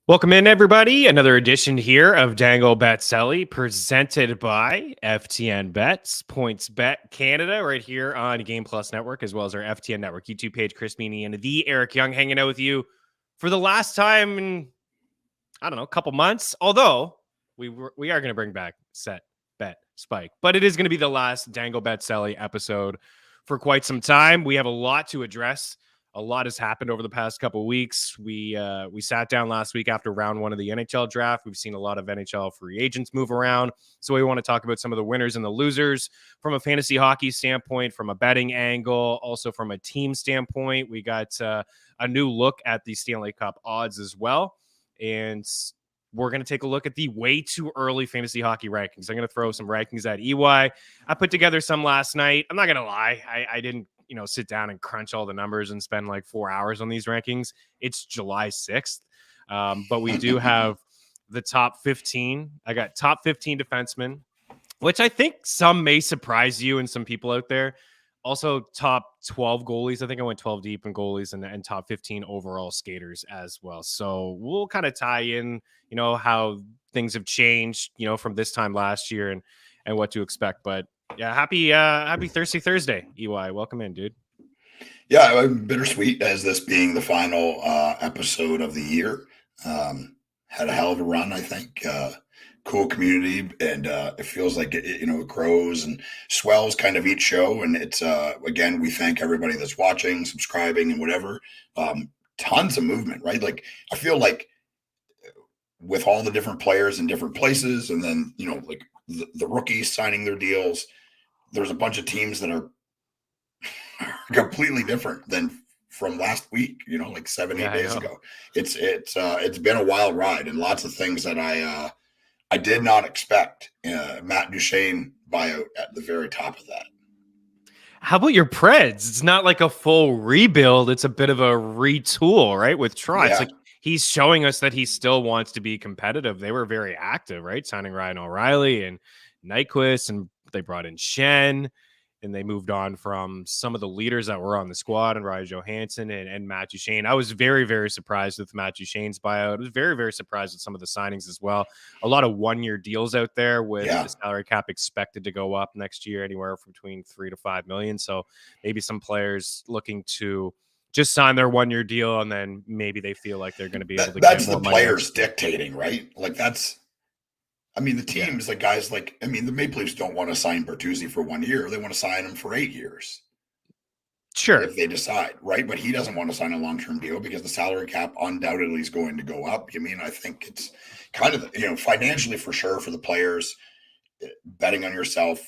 Welcome in, everybody. Another edition here of Dangle Bet Selly, presented by FTN Bets, Points Bet Canada, right here on Game Plus Network, as well as our FTN Network YouTube page. Chris Meaney and the Eric Young hanging out with you for the last time in, I don't know, a couple months. Although we are going to bring back Set, Bet, Spike, but it is going to be the last Dangle Bet Selly episode for quite some time. We have a lot to address. A lot has happened over the past couple of weeks. We sat down last week after round one of the NHL draft. We've seen a lot of NHL free agents move around. So we want to talk about some of the winners and the losers from a fantasy hockey standpoint, from a betting angle, also from a team standpoint. We got a new look at the Stanley Cup odds as well. And we're going to take a look at the way too early fantasy hockey rankings. I'm going to throw some rankings at EY. I put together some last night. I'm not going to lie. I didn't sit down and crunch all the numbers and spend like 4 hours on these rankings. It's July 6th. But we do have the top 15. I got top 15 defensemen, which I think some may surprise you and some people out there. Also top 12 goalies. I think I went 12 deep in goalies and top 15 overall skaters as well. So we'll kind of tie in, how things have changed, from this time last year and what to expect. But yeah, happy Thirsty Thursday, EY. Welcome in, dude. Yeah, bittersweet as this being the final episode of the year. Had a hell of a run, I think. Cool community, and it feels like it grows and swells kind of each show. And it's again, we thank everybody that's watching, subscribing, and whatever. Tons of movement, right? Like I feel like with all the different players in different places, and then like the rookies signing their deals, there's a bunch of teams that are completely different than from last week, like 7-8 days ago. It's been a wild ride, and lots of things that I did not expect. Matt Duchene buyout at the very top of that. How about your Preds? It's not like a full rebuild. It's a bit of a retool, right? With Tron. Yeah. It's like he's showing us that he still wants to be competitive. They were very active, right? Signing Ryan O'Reilly and Nyquist, and they brought in Shen, and they moved on from some of the leaders that were on the squad, and Ryan Johansson and Matt Duchene. I was very, very surprised with Matt Duchene's buyout. I was very, very surprised with some of the signings as well. A lot of one-year deals out there with the salary cap expected to go up next year, anywhere from between $3 to $5 million. So maybe some players looking to just sign their one-year deal, and then maybe they feel like they're going to be able to get more money. That's the players dictating, right? Like the teams, like guys like, the Maple Leafs don't want to sign Bertuzzi for 1 year. They want to sign him for 8 years. Sure. If they decide, right? But he doesn't want to sign a long-term deal because the salary cap undoubtedly is going to go up. I think it's kind of, financially for sure for the players, betting on yourself.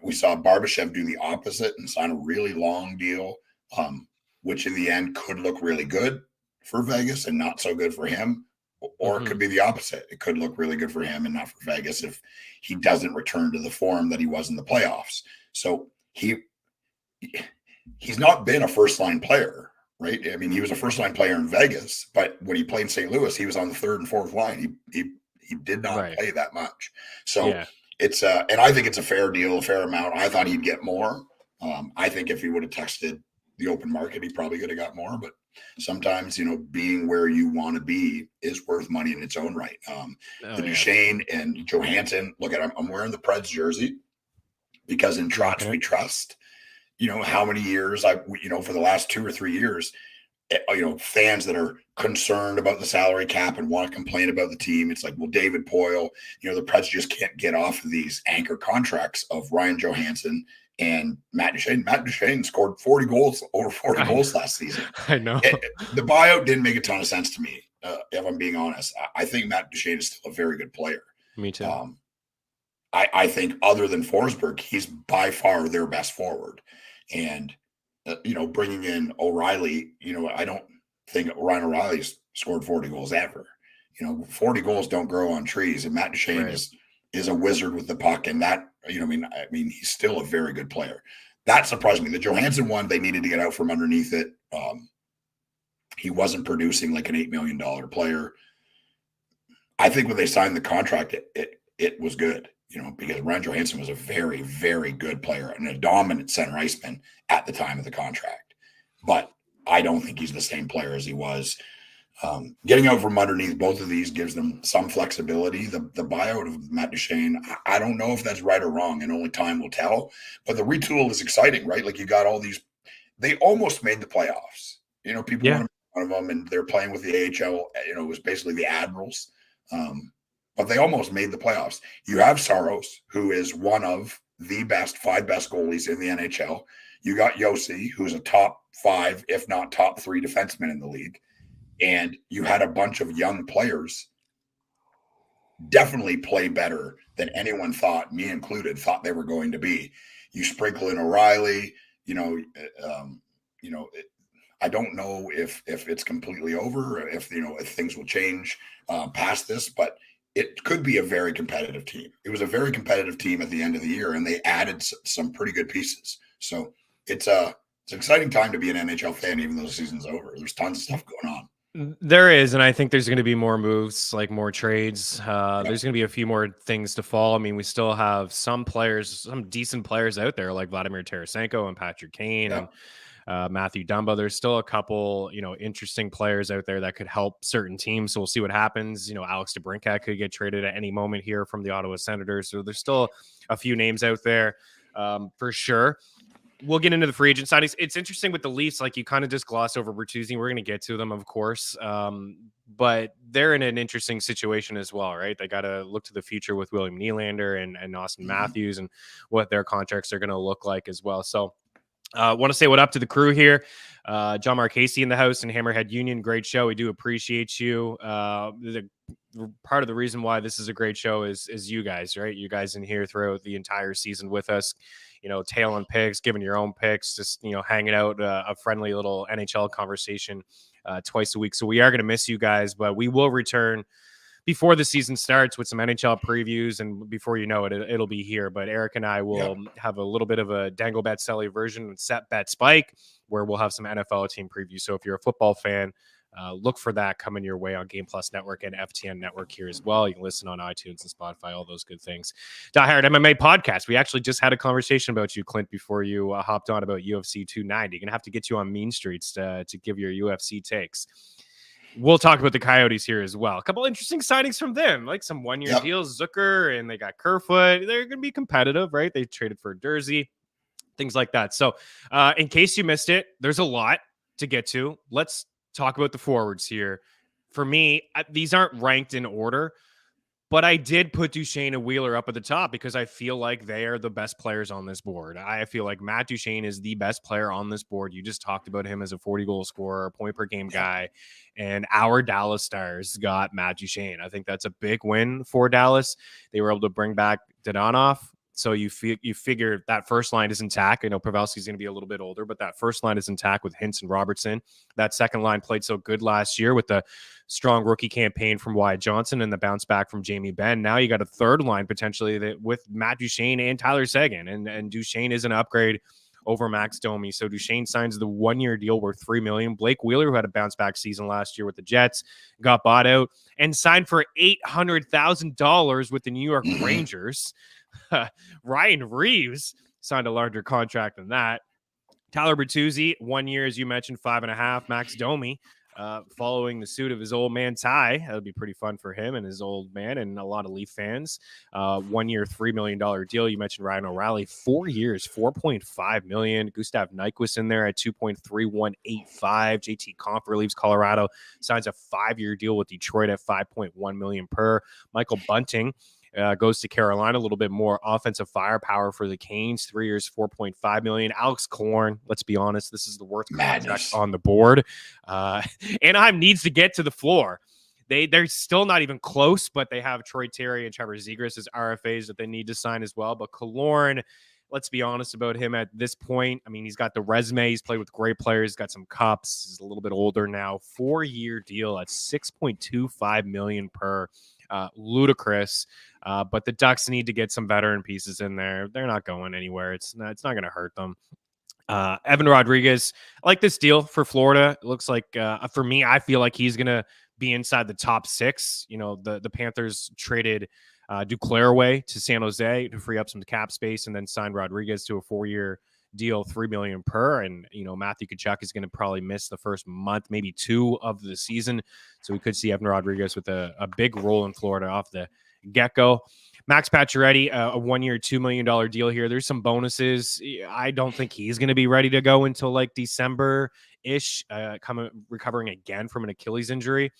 We saw Barbashev do the opposite and sign a really long deal, which in the end could look really good for Vegas and not so good for him. Or it could be the opposite. It could look really good for him and not for Vegas if he doesn't return to the form that he was in the playoffs. So he's not been a first-line player, right? He was a first-line player in Vegas, but when he played in St. Louis, he was on the third and fourth line. He did not play that much. So it's and I think it's a fair deal, a fair amount. I thought he'd get more. I think if he would have texted the open market, he probably could have got more, but sometimes, being where you want to be is worth money in its own right. Duchene and Johansson, look at, I'm wearing the Preds jersey because in Trotz we trust. How many years for the last 2 or 3 years, fans that are concerned about the salary cap and want to complain about the team. It's like, well, David Poile, the Preds just can't get off of these anchor contracts of Ryan Johansson and Matt Duchene. Matt Duchene scored over 40 goals last season. I know. The buyout didn't make a ton of sense to me, if I'm being honest. I think Matt Duchene is still a very good player. Me too. I think other than Forsberg, he's by far their best forward. And, bringing in O'Reilly, I don't think Ryan O'Reilly's scored 40 goals ever. 40 goals don't grow on trees. And Matt Duchene is a wizard with the puck, and that, he's still a very good player. That surprised me. The Johansson one, they needed to get out from underneath it. He wasn't producing like an $8 million player. I think when they signed the contract, it was good, because Ryan Johansson was a very, very good player and a dominant center iceman at the time of the contract. But I don't think he's the same player as he was Getting out from underneath both of these gives them some flexibility. The buyout of Matt Duchene, I don't know if that's right or wrong, and only time will tell. But the retool is exciting, right? Like you got all these. They almost made the playoffs. People want to make fun of them, and they're playing with the AHL. It was basically the Admirals, but they almost made the playoffs. You have Saros, who is one of the five best goalies in the NHL. You got Yossi, who's a top 5, if not top 3 defenseman in the league. And you had a bunch of young players definitely play better than anyone thought, me included, thought they were going to be. You sprinkle in O'Reilly, I don't know if it's completely over, or if things will change past this, but it could be a very competitive team. It was a very competitive team at the end of the year, and they added some pretty good pieces. So it's an exciting time to be an NHL fan, even though the season's over. There's tons of stuff going on. There is, and I think there's going to be more moves, like more trades. There's going to be a few more things to fall. I mean, we still have some decent players out there, like Vladimir Tarasenko and Patrick Kane and Matthew Dumba. There's still a couple, interesting players out there that could help certain teams. So we'll see what happens. Alex DeBrincat could get traded at any moment here from the Ottawa Senators. So there's still a few names out there for sure. We'll get into the free agent signings. It's interesting with the Leafs, like you kind of just glossed over Bertuzzi. We're going to get to them, of course, but they're in an interesting situation as well, right? They got to look to the future with William Nylander and Austin Matthews and what their contracts are going to look like as well. So want to say what up to the crew here. John Marchese in the house and Hammerhead Union. Great show. We do appreciate you. The part of the reason why this is a great show is you guys, right? You guys in here throughout the entire season with us, tailing picks, giving your own picks, just, hanging out, a friendly little NHL conversation twice a week. So we are going to miss you guys, but we will return before the season starts with some NHL previews, and before you know it, it'll be here. But Eric and I will have a little bit of a Dangle Bet Selly version with Set Bet Spike, where we'll have some NFL team previews. So if you're a football fan, look for that coming your way on Game Plus Network and FTN Network here as well. You can listen on iTunes and Spotify, all those good things. Die Hard MMA podcast. We actually just had a conversation about you, Clint, before you hopped on about UFC 290. You're going to have to get you on Mean Streets to give your UFC takes. We'll talk about the Coyotes here as well. A couple interesting signings from them, like some one-year deals, Zucker, and they got Kerfoot. They're going to be competitive, right? They traded for Dursey, things like that. So in case you missed it, there's a lot to get to. Let's talk about the forwards here. For me, these aren't ranked in order, but I did put Duchene and Wheeler up at the top because I feel like they are the best players on this board. I feel like Matt Duchene is the best player on this board. You just talked about him as a 40-goal scorer, point per game guy, and our Dallas Stars got Matt Duchene. I think that's a big win for Dallas. They were able to bring back Dadonov. So you figure that first line is intact. I know Pavelski's going to be a little bit older, but that first line is intact with Hintz and Robertson. That second line played so good last year with the strong rookie campaign from Wyatt Johnson and the bounce back from Jamie Benn. Now you got a third line potentially with Matt Duchene and Tyler Seguin, and Duchene is an upgrade over Max Domi. So Duchene signs the one-year deal worth $3 million. Blake Wheeler, who had a bounce back season last year with the Jets, got bought out and signed for $800,000 with the New York Rangers. Ryan Reeves signed a larger contract than that. Tyler Bertuzzi, 1 year, as you mentioned, 5.5. Max Domi, following the suit of his old man Ty. That would be pretty fun for him and his old man and a lot of Leaf fans. 1 year, $3 million deal. You mentioned Ryan O'Reilly, 4 years, $4.5 million. Gustav Nyquist in there at 2.3185. JT Compher leaves Colorado, signs a 5-year deal with Detroit at $5.1 million per. Michael Bunting goes to Carolina, a little bit more offensive firepower for the Canes. 3 years, $4.5 million. Alex Killorn, let's be honest, this is the worst contract on the board. Anaheim needs to get to the floor. They're still not even close, but they have Troy Terry and Trevor Zegras as RFAs that they need to sign as well. But Killorn, let's be honest about him at this point. I mean, he's got the resume. He's played with great players. He's got some cups. He's a little bit older now. 4-year deal at $6.25 million per. Ludicrous. But the Ducks need to get some veteran pieces in there. They're not going anywhere. It's not going to hurt them. Evan Rodriguez, I like this deal for Florida. It looks like, for me, I feel like he's going to be inside the top 6. The Panthers traded Duclair away to San Jose to free up some cap space and then signed Rodriguez to a 4-year deal, $3 million per. And, Matthew Tkachuk is going to probably miss the first month, maybe 2 of the season. So we could see Evan Rodriguez with a big role in Florida off the get-go. Max Pacioretty, a 1-year, $2 million deal here. There's some bonuses. I don't think he's going to be ready to go until like December-ish, recovering again from an Achilles injury.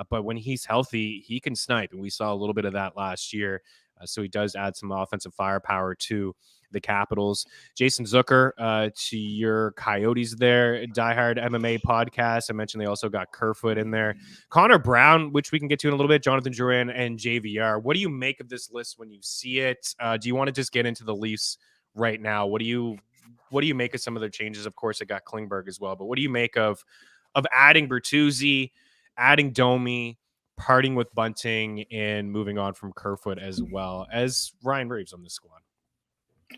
But when he's healthy, he can snipe. And we saw a little bit of that last year. So he does add some offensive firepower to the Capitals. Jason Zucker, to your Coyotes there, diehard MMA podcast. I mentioned they also got Kerfoot in there. Connor Brown, which we can get to in a little bit, Jonathan Drouin, and JVR. What do you make of this list when you see it? Do you want to just get into the Leafs right now? What do you make of some of their changes? Of course, it got Klingberg as well, but what do you make of adding Bertuzzi, adding Domi, parting with Bunting, and moving on from Kerfoot as well as Ryan Reeves on the squad?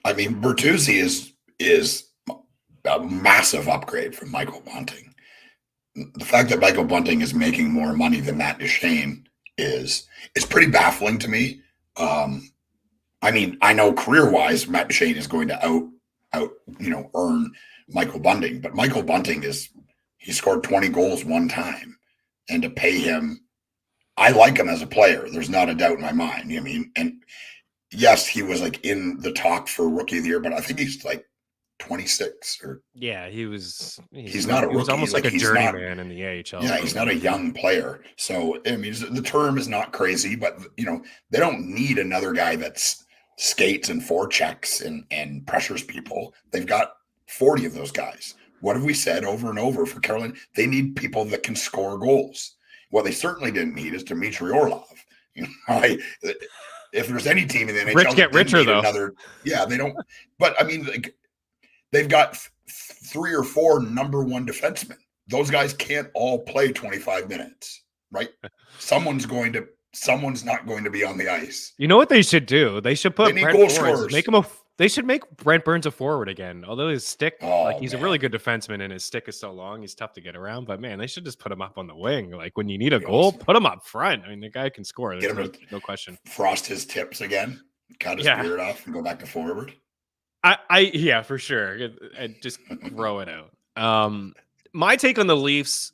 I mean, Bertuzzi is a massive upgrade from Michael Bunting. The fact that Michael Bunting is making more money than Matt Duchene is pretty baffling to me. I mean, I know career-wise, Matt Duchene is going to earn Michael Bunting, but Michael Bunting he scored 20 goals one time, and to pay him, I like him as a player. There's not a doubt in my mind. I mean, and yes, he was like in the talk for Rookie of the Year, but I think he's like 26 or he's not a rookie. He was almost like a journeyman in the AHL. Yeah, he's not a young player. So I mean, the term is not crazy, but they don't need another guy that skates and forechecks and pressures people. They've got 40 of those guys. What have we said over and over for Carolina? They need people that can score goals. What they certainly didn't need is Dmitry Orlov. If there's any team in the NHL, rich get richer though. They don't. But I mean, like, they've got 3 or 4 number 1 defensemen. Those guys can't all play 25 minutes, right? Someone's not going to be on the ice. You know what they should do? They should put Brent Burns. They should make Brent Burns a forward again. Although his stick, he's a really good defenseman, and his stick is so long, he's tough to get around. But man, they should just put him up on the wing. Like when you need a goal, put him up front. I mean, the guy can score. There's no question. Frost his tips again, cut his beard off, and go back to forward. Yeah, for sure. And just throw it out. My take on the Leafs,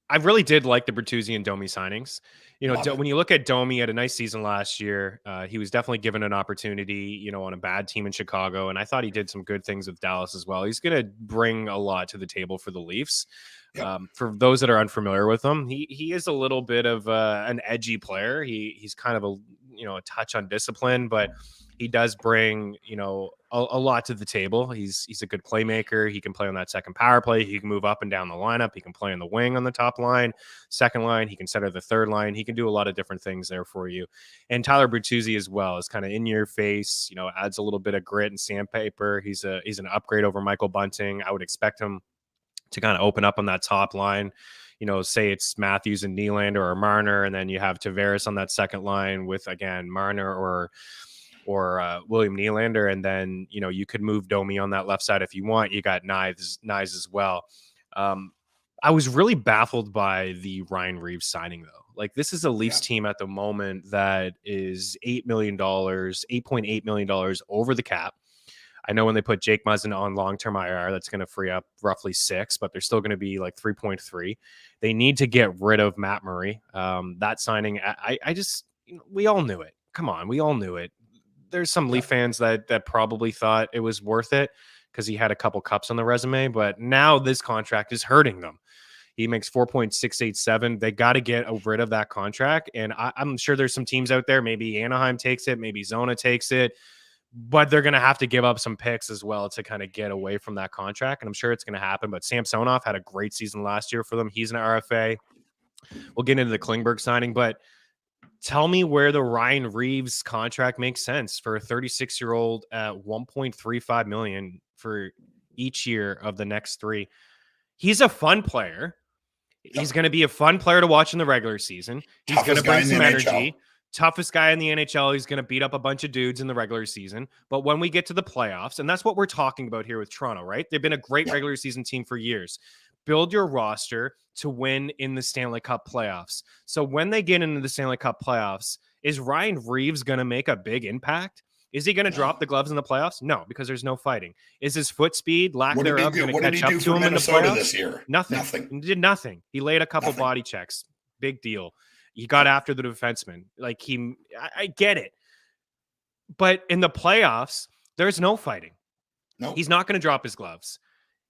I really did like the Bertuzzi and Domi signings. When you look at Domi, had a nice season last year. He was definitely given an opportunity, on a bad team in Chicago, and I thought he did some good things with Dallas as well. He's going to bring a lot to the table for the Leafs. Yep. For those that are unfamiliar with him, he is a little bit of an edgy player. He's kind of a touch undisciplined, but he does bring a lot to the table. He's a good playmaker. He can play on that second power play. He can move up and down the lineup. He can play on the wing on the top line, second line. He can center the third line. He can do a lot of different things there for you. And Tyler Bertuzzi as well is kind of in your face. Adds a little bit of grit and sandpaper. He's an upgrade over Michael Bunting. I would expect him to kind of open up on that top line. Say it's Matthews and Nylander or Marner, and then you have Tavares on that second line with, again, Marner or William Nylander, and then you could move Domi on that left side if you want. You got Knives as well. I was really baffled by the Ryan Reeves signing though. Like, this is a Leafs team at the moment that is $8.8 million over the cap. I know when they put Jake Muzzin on long-term IR, that's going to free up roughly 6, but they're still going to be like 3.3. They need to get rid of Matt Murray. That signing, I just, we all knew it. Come on, we all knew it. There's some Leaf fans that probably thought it was worth it because he had a couple cups on the resume, but now this contract is hurting them. He makes 4.687. They got to get rid of that contract. And I'm sure there's some teams out there. Maybe Anaheim takes it. Maybe Zona takes it. But they're going to have to give up some picks as well to kind of get away from that contract. And I'm sure it's going to happen. But Samsonov had a great season last year for them. He's an RFA. We'll get into the Klingberg signing. But tell me where the Ryan Reeves contract makes sense for a 36-year-old at $1.35 million for each year of the next 3. He's a fun player. He's going to be a fun player to watch in the regular season. He's going to bring some energy. Toughest guy in the NHL. He's going to beat up a bunch of dudes in the regular season. But when we get to the playoffs, and that's what we're talking about here with Toronto, right? They've been a great regular season team for years. Build your roster to win in the Stanley Cup playoffs. So when they get into the Stanley Cup playoffs, is Ryan Reeves going to make a big impact? Is he going to drop the gloves in the playoffs? No, because there's no fighting. Is his foot speed, lack thereof, going to catch up to him in the playoffs this year? Nothing. He did nothing. He laid a couple body checks. Big deal. He got after the defenseman. Like I get it. But in the playoffs, there's no fighting. No, he's not going to drop his gloves.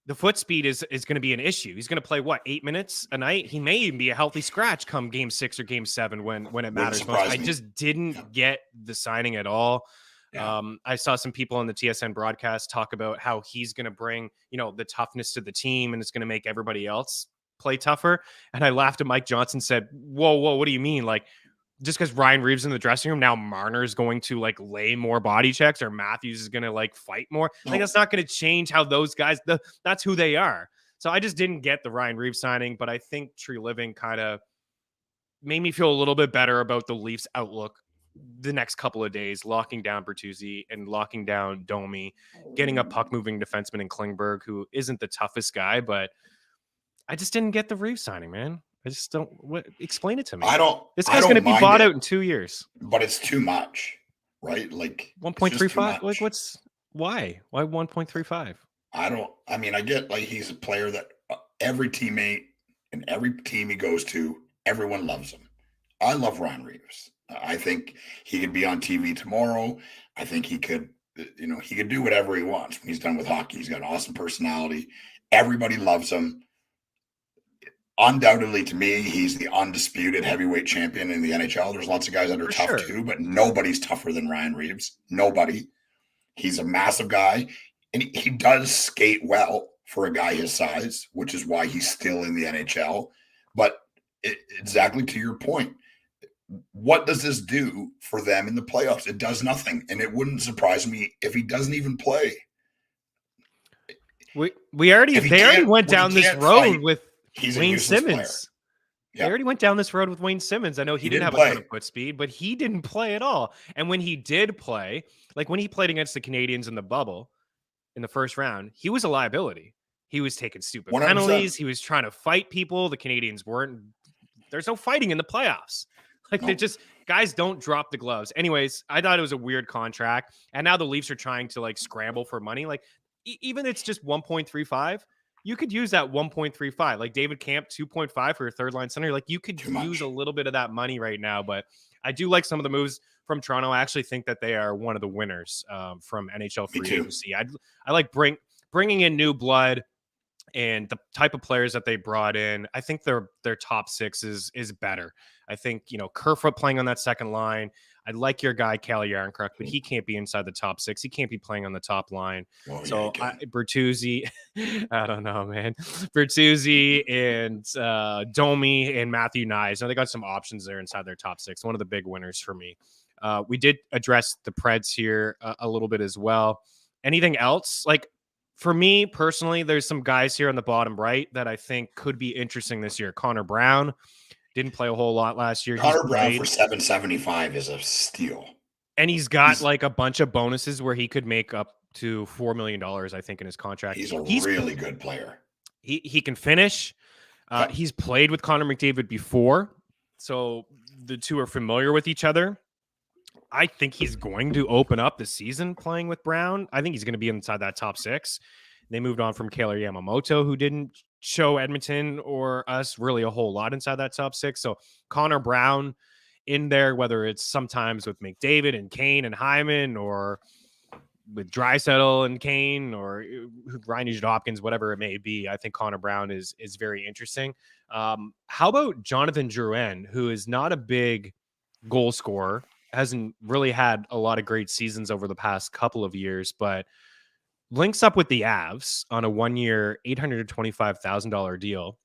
The foot speed is going to be an issue. He's going to play 8 minutes a night. He may even be a healthy scratch come game 6 or game 7 when it matters most. I just didn't get the signing at all. Yeah. I saw some people on the TSN broadcast talk about how he's going to bring, the toughness to the team and it's going to make everybody else play tougher. And I laughed at Mike Johnson, said, whoa, what do you mean? Like, just because Ryan Reeves in the dressing room, now Marner is going to lay more body checks or Matthews is going to fight more. No. That's not going to change how those guys, that's who they are. So I just didn't get the Ryan Reeves signing, but I think Tree Living kind of made me feel a little bit better about the Leafs outlook the next couple of days, locking down Bertuzzi and locking down Domi, getting a puck moving defenseman in Klingberg, who isn't the toughest guy, but I just didn't get the Reeves signing, man. I just don't. Explain it to me. This guy's going to be bought out in 2 years. But it's too much, right? 1.35. Why 1.35? I get he's a player that every teammate and every team he goes to, everyone loves him. I love Ryan Reeves. I think he could be on TV tomorrow. I think he could, he could do whatever he wants when he's done with hockey. He's got an awesome personality. Everybody loves him. Undoubtedly, to me, he's the undisputed heavyweight champion in the NHL. There's lots of guys that are tough too, but nobody's tougher than Ryan Reeves. Nobody. He's a massive guy, and he does skate well for a guy his size, which is why he's still in the NHL. But exactly to your point, what does this do for them in the playoffs? It does nothing, and it wouldn't surprise me if he doesn't even play. They already went down this road with Wayne Simmons. Yeah. They already went down this road with Wayne Simmons. I know he didn't have a ton of foot speed, but he didn't play at all. And when he did play, when he played against the Canadians in the bubble in the first round, he was a liability. He was taking stupid 100%. Penalties. He was trying to fight people. The Canadians weren't. There's no fighting in the playoffs. They're just guys don't drop the gloves. Anyways, I thought it was a weird contract. And now the Leafs are trying to scramble for money. Even it's just 1.35. You could use that 1.35, David Camp 2.5 for a third line center. You could use a little bit of that money right now, but I do like some of the moves from Toronto. I actually think that they are one of the winners from NHL free agency. I like bringing in new blood and the type of players that they brought in. I think their top six is better. I think, Kerfoot playing on that second line. I like your guy, Calle Jarnkrok, but he can't be inside the top six. He can't be playing on the top line. Bertuzzi, I don't know, man. Bertuzzi and Domi and Matthew Knies. Now they got some options there inside their top six. One of the big winners for me. We did address the Preds here a little bit as well. Anything else? For me personally, there's some guys here on the bottom right that I think could be interesting this year. Connor Brown. Didn't play a whole lot last year. Connor Brown for $775 is a steal. And he's got a bunch of bonuses where he could make up to $4 million, I think, in his contract. He's a really good player. He can finish. He's played with Connor McDavid before, so the two are familiar with each other. I think he's going to open up the season playing with Brown. I think he's going to be inside that top six. They moved on from Kailer Yamamoto, who didn't show Edmonton or us really a whole lot inside that top six. So Connor Brown in there, whether it's sometimes with McDavid and Kane and Hyman or with Draisaitl and Kane or Ryan Nugent-Hopkins, whatever it may be, I think Connor Brown is very interesting. How about Jonathan Drouin, who is not a big goal scorer, hasn't really had a lot of great seasons over the past couple of years, but links up with the Avs on a 1-year, $825,000 deal.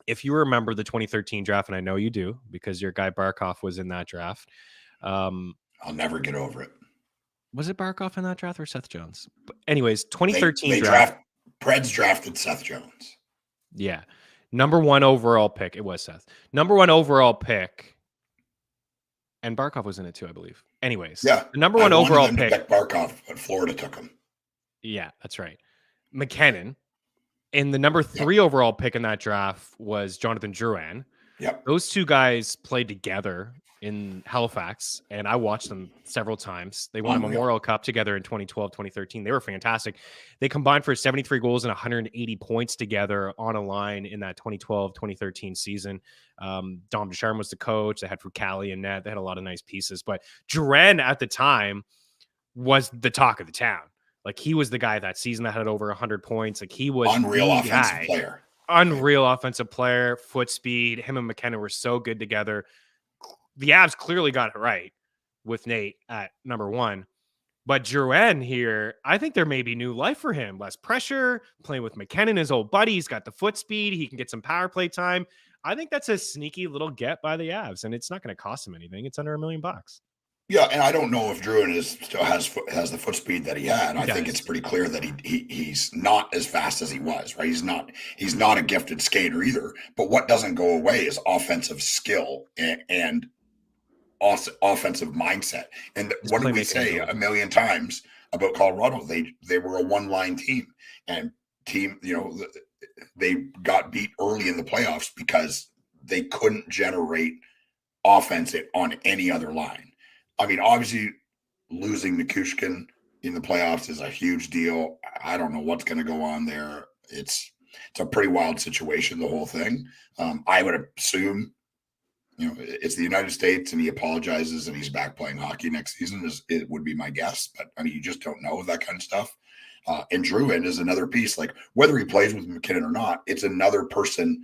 If you remember the 2013 draft, and I know you do because your guy Barkov was in that draft. I'll never get over it. Was it Barkov in that draft or Seth Jones? But anyways, 2013 Preds drafted Seth Jones. Yeah. Number 1 overall pick. It was Seth. Number 1 overall pick. And Barkov was in it too, I believe. Anyways. Yeah. The number 1 overall pick. Barkov, but Florida took him. Yeah, that's right. McKinnon. And the number 3 overall pick in that draft was Jonathan Drouin. Yep. Those two guys played together in Halifax, and I watched them several times. They won a Memorial Cup together in 2012, 2013. They were fantastic. They combined for 73 goals and 180 points together on a line in that 2012, 2013 season. Dom Ducharme was the coach. They had Fucali and net. They had a lot of nice pieces. But Duren at the time was the talk of the town. Like, he was the guy that season that had over 100 points. Like, he was unreal offensive player. Unreal offensive player, foot speed. Him and McKenna were so good together. The Avs clearly got it right with Nate at number one. But Duren here, I think there may be new life for him. Less pressure, playing with McKinnon, his old buddy. He's got the foot speed. He can get some power play time. I think that's a sneaky little get by the Avs, and it's not going to cost him anything. It's under $1 million. Yeah, and I don't know if Duren still has the foot speed that he had. I think it's pretty clear that he's not as fast as he was, right? He's not a gifted skater either. But what doesn't go away is offensive skill and offensive mindset. And what did we say a million times about Colorado? They were a one-line team, and they got beat early in the playoffs because they couldn't generate offense on any other line. I mean, obviously, losing Nichushkin in the playoffs is a huge deal. I don't know what's going to go on there. It's a pretty wild situation, the whole thing. I would assume, it's the United States, and he apologizes and he's back playing hockey next season. It would be my guess, but I mean, you just don't know that kind of stuff. And Drouin is another piece. Like, whether he plays with McKinnon or not, it's another person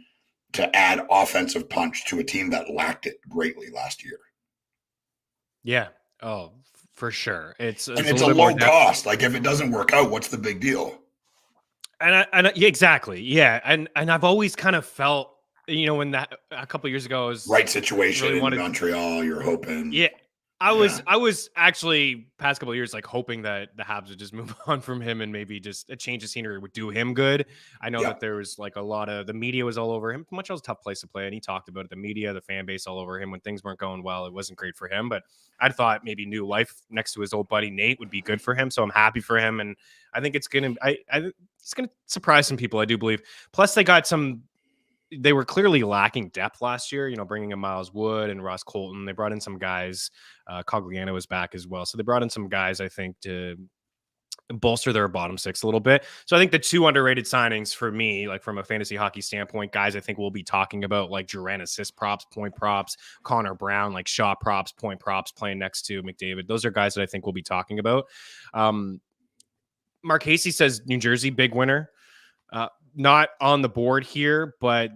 to add offensive punch to a team that lacked it greatly last year. Yeah. Oh, for sure. It's a low cost. Like, if it doesn't work out, what's the big deal? And yeah, exactly. Yeah. And I've always kind of felt, when that a couple of years ago was right situation really in Montreal, you're hoping. Yeah. I was actually past couple of years like hoping that the Habs would just move on from him, and maybe just a change of scenery would do him good. I know that there was like a lot of the media was all over him. Montreal's a tough place to play, and he talked about it. The media, the fan base all over him when things weren't going well. It wasn't great for him, but I thought maybe new life next to his old buddy Nate would be good for him. So I'm happy for him, and I think it's gonna surprise some people. I do believe. Plus, they were clearly lacking depth last year, bringing in Miles Wood and Ross Colton. They brought in some guys. Cogliano was back as well. So they brought in some guys, I think, to bolster their bottom six a little bit. So I think the two underrated signings for me, like from a fantasy hockey standpoint, guys I think we'll be talking about, like Duren assist props, point props, Connor Brown, like shot props, point props, playing next to McDavid. Those are guys that I think we'll be talking about. Mark Hasey says New Jersey, big winner. Not on the board here, but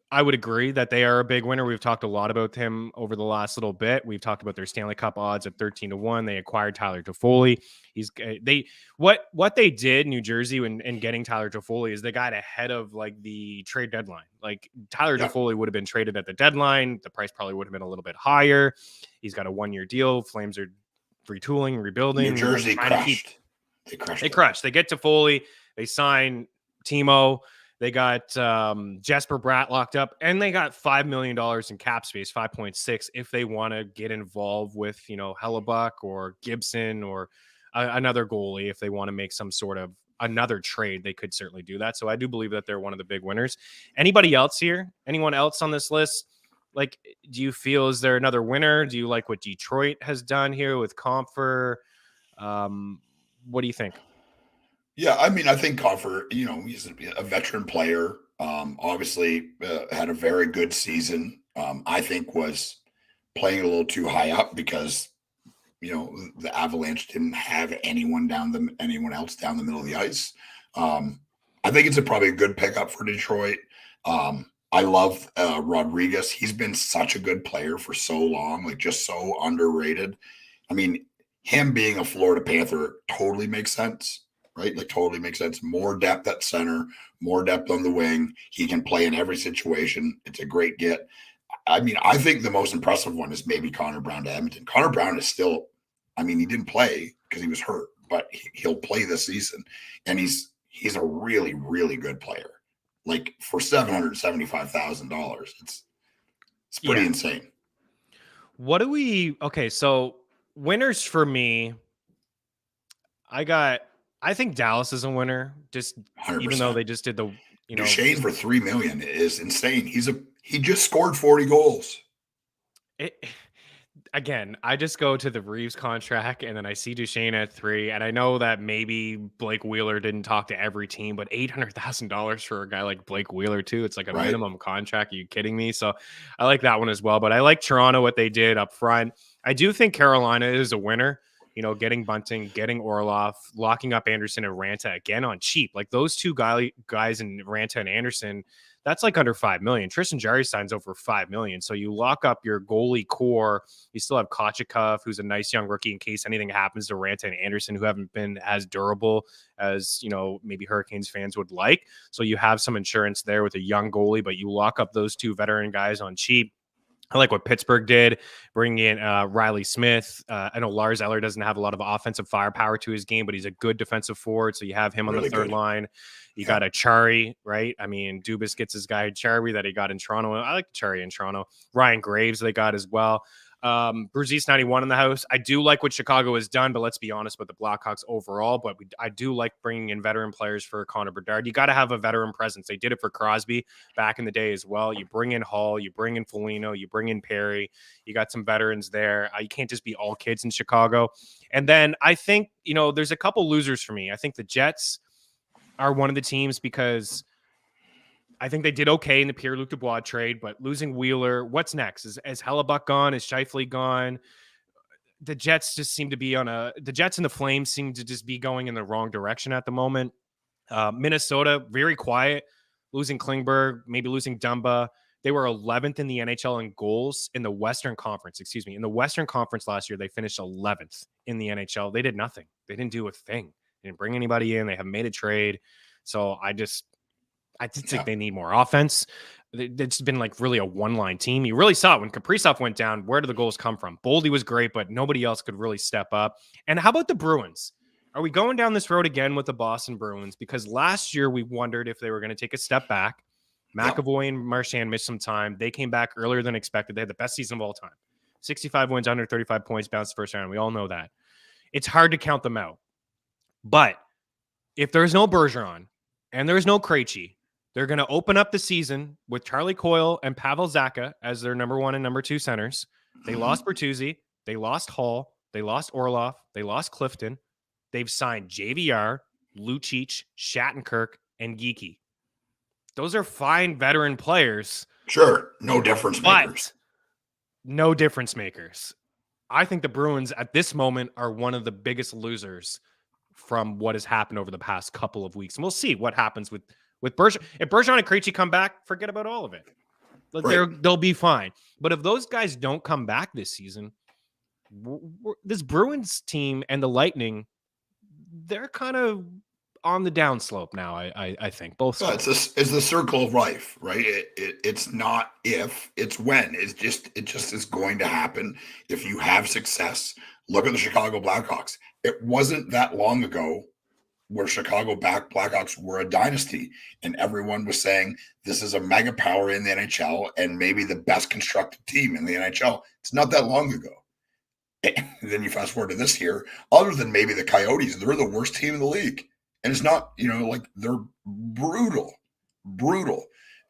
I would agree that they are a big winner. We've talked a lot about him over the last little bit. We've talked about their Stanley Cup odds at 13-1. They acquired Tyler Toffoli. What they did, New Jersey, in getting Tyler Toffoli is they got ahead of like the trade deadline. Like, Tyler Toffoli would have been traded at the deadline. The price probably would have been a little bit higher. He's got a 1-year deal. Flames are retooling, rebuilding. New Jersey crushed. They crushed. They get Toffoli. They sign Timo. They got Jesper Bratt locked up, and they got $5 million in cap space, 5.6, if they want to get involved with, Hellebuck or Gibson or another goalie. If they want to make some sort of another trade, they could certainly do that. So I do believe that they're one of the big winners. Anybody else here? Anyone else on this list? Like, do you feel, is there another winner? Do you like what Detroit has done here with Compher? What do you think? Yeah, I mean, I think Compher, he's a veteran player. Obviously, had a very good season. I think was playing a little too high up because, the Avalanche didn't have anyone else down the middle of the ice. I think it's probably a good pickup for Detroit. I love Rodriguez. He's been such a good player for so long, like just so underrated. I mean, him being a Florida Panther totally makes sense. Right? Like, totally makes sense. More depth at center, more depth on the wing. He can play in every situation. It's a great get. I mean, I think the most impressive one is maybe Connor Brown to Edmonton. Connor Brown is still, he didn't play because he was hurt, but he'll play this season. And he's a really, really good player. Like, for $775,000, it's pretty insane. Okay, so winners for me, I think Dallas is a winner, just 100%. Even though they just did the, Duchesne for $3 million is insane. He just scored 40 goals. again, I just go to the Reeves contract and then I see Duchesne at 3. And I know that maybe Blake Wheeler didn't talk to every team, but $800,000 for a guy like Blake Wheeler, too. It's like a minimum contract. Are you kidding me? So I like that one as well. But I like Toronto, what they did up front. I do think Carolina is a winner. Getting Bunting, getting Orlov, locking up Anderson and Ranta again on cheap. Like those two guys in Ranta and Anderson, that's like under $5 million. Tristan Jarry signs over $5 million. So you lock up your goalie core. You still have Kochetkov, who's a nice young rookie in case anything happens to Ranta and Anderson, who haven't been as durable as, maybe Hurricanes fans would like. So you have some insurance there with a young goalie, but you lock up those two veteran guys on cheap. I like what Pittsburgh did, bringing in Riley Smith. I know Lars Eller doesn't have a lot of offensive firepower to his game, but he's a good defensive forward. So you have him on the third line. You got a Chari, right? I mean, Dubas gets his guy Chari that he got in Toronto. I like Chari in Toronto. Ryan Graves they got as well. Bruce East 91 in the house. I do like what Chicago has done, but let's be honest with the Blackhawks overall. But I do like bringing in veteran players for Connor Bedard. You got to have a veteran presence. They did it for Crosby back in the day as well. You bring in Hall, you bring in Foligno, you bring in Perry. You got some veterans there. You can't just be all kids in Chicago. And then I think, there's a couple losers for me. I think the Jets are one of the teams because I think they did okay in the Pierre-Luc Dubois trade, but losing Wheeler, what's next? Is Hellebuck gone? Is Scheifele gone? The Jets just seem to be the Jets and the Flames seem to just be going in the wrong direction at the moment. Minnesota, very quiet, losing Klingberg, maybe losing Dumba. They were 11th in the NHL in goals in the Western Conference. In the Western Conference last year, they finished 11th in the NHL. They did nothing. They didn't do a thing. They didn't bring anybody in. They haven't made a trade. So I just think they need more offense. It's been like really a one-line team. You really saw it when Kaprizov went down. Where did the goals come from? Boldy was great, but nobody else could really step up. And how about the Bruins? Are we going down this road again with the Boston Bruins? Because last year we wondered if they were going to take a step back. McAvoy and Marchand missed some time. They came back earlier than expected. They had the best season of all time. 65 wins, under 35 points, bounced the first round. We all know that. It's hard to count them out. But if there's no Bergeron and there's no Krejci, they're going to open up the season with Charlie Coyle and Pavel Zacha as their number 1 and number 2 centers. They lost Bertuzzi. They lost Hall. They lost Orlov. They lost Clifton. They've signed JVR, Lucic, Shattenkirk, and Geekie. Those are fine veteran players. Sure. No difference makers. No difference makers. I think the Bruins at this moment are one of the biggest losers from what has happened over the past couple of weeks. And we'll see what happens with Bergeron. If Bergeron and Krejci come back, forget about all of it. They'll be fine. But if those guys don't come back this season, this Bruins team and the Lightning, they're kind of on the downslope now. I think both. Yeah, it's the circle of life, right? It's not if, it's when. It just is going to happen if you have success. Look at the Chicago Blackhawks. It wasn't that long ago where Chicago Blackhawks were a dynasty, and everyone was saying this is a mega power in the NHL and maybe the best constructed team in the NHL. It's not that long ago. And then you fast forward to this year, other than maybe the Coyotes, they're the worst team in the league. And it's not, they're brutal.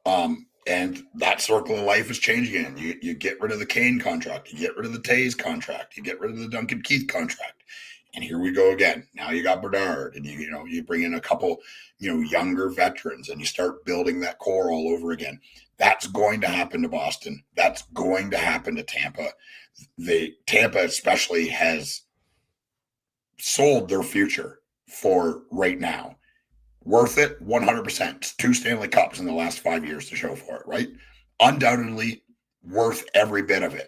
And that circle of life is changing. And you get rid of the Kane contract, you get rid of the Tays contract, you get rid of the Duncan Keith contract. And here we go again. Now you got Bedard, and you bring in a couple, younger veterans, and you start building that core all over again. That's going to happen to Boston. That's going to happen to Tampa. Tampa especially has sold their future for right now. Worth it 100%. 2 Stanley Cups in the last 5 years to show for it, right? Undoubtedly worth every bit of it.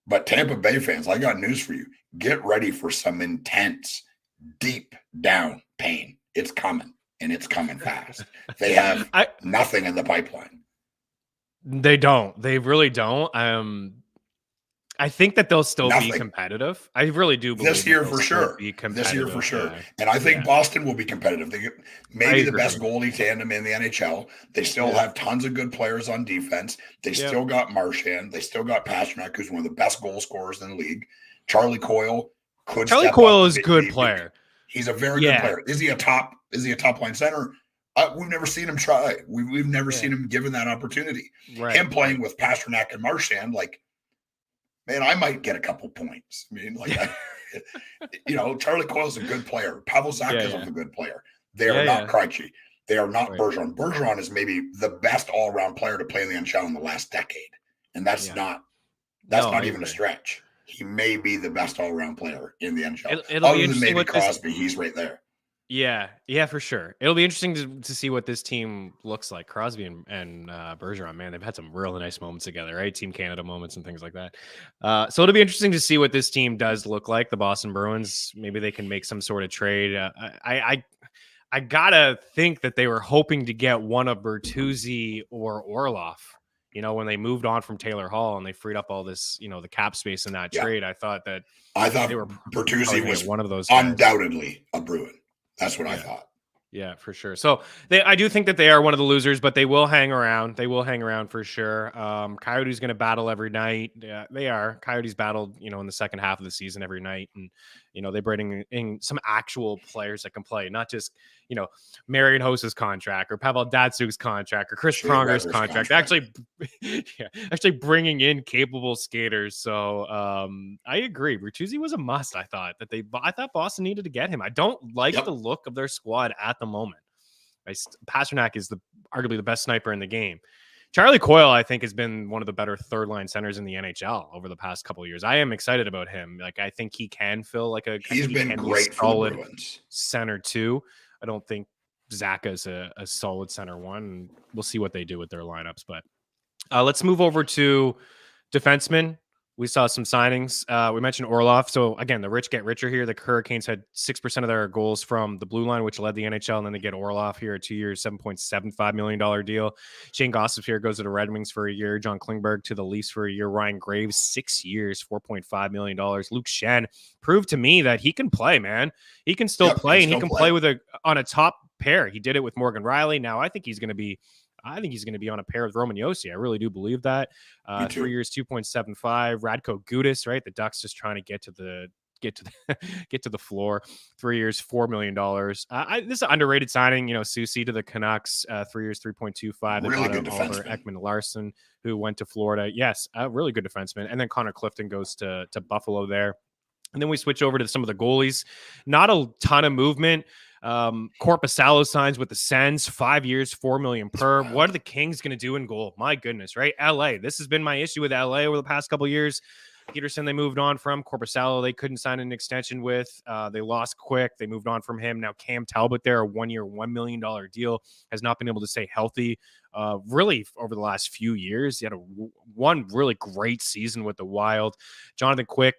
But Tampa Bay fans, I got news for you. Get ready for some intense, deep down pain. It's coming, and it's coming fast. They have nothing in the pipeline. They don't. They really don't. I think that they'll still be competitive. I really do believe this year for sure. And I think Boston will be competitive. They get maybe the best goalie tandem in the NHL. They still have tons of good players on defense. They still got Marchand. They still got Pasternak, who's one of the best goal scorers in the league. Charlie Coyle is a good player. He's a very good player. Is he a top line center? We've never seen him try. We've never seen him given that opportunity. Him playing with Pasternak and Marchand, man, I might get a couple points. I mean, like, Charlie Coyle's a good player. Pavel Zakharov's a good player. They are not Krejci. They are not Bergeron. Bergeron is maybe the best all-around player to play in the NHL in the last decade. And that's not even a stretch. He may be the best all-around player in the NHL. Other than maybe Crosby, he's right there. Yeah, for sure. It'll be interesting to see what this team looks like. Crosby and Bergeron, man, they've had some really nice moments together, right? Team Canada moments and things like that. So it'll be interesting to see what this team does look like. The Boston Bruins, maybe they can make some sort of trade. I gotta think that they were hoping to get one of Bertuzzi or Orlov. When they moved on from Taylor Hall and they freed up all this, the cap space in that trade, I thought they were Bertuzzi was one of those guys. Undoubtedly a Bruin. That's what I thought. Yeah, for sure. So I do think that they are one of the losers, but they will hang around. They will hang around for sure. Coyotes going to battle every night. Yeah, they are. Coyotes battled, in the second half of the season every night. And, they bring in some actual players that can play, not just, Marian Hossa's contract or Pavel Datsuk's contract or Chris Pronger's contract. Actually bringing in capable skaters. So I agree. Bertuzzi was a must. I thought Boston needed to get him. I don't like the look of their squad at the moment. Pasternak is arguably the best sniper in the game. Charlie Coyle, I think, has been one of the better third-line centers in the NHL over the past couple of years. I am excited about him. Like, I think he can fill he's been great for the Bruins. Center two. I don't think Zach is a solid center one. We'll see what they do with their lineups. But let's move over to defensemen. We saw some signings. We mentioned Orlov. So, again, the rich get richer here. The Hurricanes had 6% of their goals from the blue line, which led the NHL. And then they get Orlov here, a 2-year, $7.75 million deal. Shane Gossip here goes to the Red Wings for a year. John Klingberg to the Leafs for a year. Ryan Graves, 6 years, $4.5 million. Luke Schenn proved to me that he can play, man. He can still play, and he can play on a top pair. He did it with Morgan Rielly. Now, I think he's going to be on a pair with Roman Josi. I really do believe that. 3 years, 2.75. Radko Gudas, right? The Ducks just trying to get to the floor. 3 years, $4 million. This is an underrated signing. Susie to the Canucks. 3 years, 3.25. Really good defenseman. Oliver Ekman-Larsson, who went to Florida. Yes, a really good defenseman. And then Connor Clifton goes to Buffalo there. And then we switch over to some of the goalies. Not a ton of movement. Korpisalo signs with the Sens, 5 years, $4 million per. What are the Kings going to do in goal? My goodness, right? LA. This has been my issue with LA over the past couple of years. Peterson, they moved on from. Korpisalo, they couldn't sign an extension with. They lost quick. They moved on from him. Now Cam Talbot there, a 1 year, $1 million deal, has not been able to stay healthy really over the last few years. He had one really great season with the Wild. Jonathan Quick,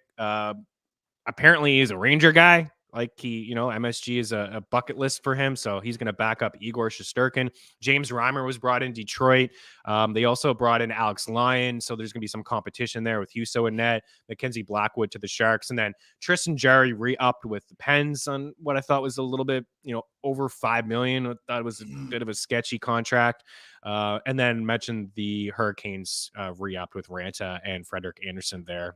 apparently he's a Ranger guy. Like MSG is a bucket list for him, so he's going to back up Igor Shesterkin. James Reimer was brought in Detroit. They also brought in Alex Lyon, so there's going to be some competition there with Husso and net. Mackenzie Blackwood to the Sharks, and then Tristan Jarry re-upped with the Pens on what I thought was a little bit, over $5 million. I thought it was a bit of a sketchy contract. And then mentioned the Hurricanes re-upped with Ranta and Frederick Anderson there.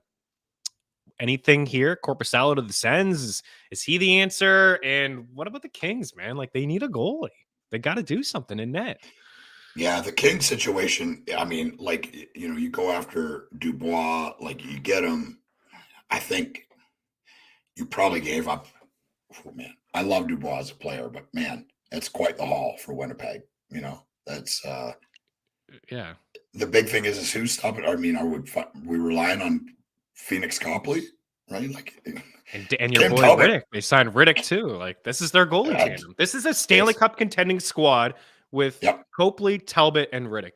Anything here? Korpisalo to the Sens. Is he the answer? And what about the Kings, man? Like, they need a goalie. They got to do something in net. Yeah, the Kings situation, I mean, you go after Dubois, you get him. I think you probably gave up. Oh, man, I love Dubois as a player, but, man, that's quite the haul for Winnipeg. That's yeah. The big thing is who's stopping? I mean, are we relying on Phoenix Copley, right? And your boy Talbot. Riddick. They signed Riddick too. This is their goalie tandem. This is a Stanley Cup contending squad with Copley, Talbot, and Riddick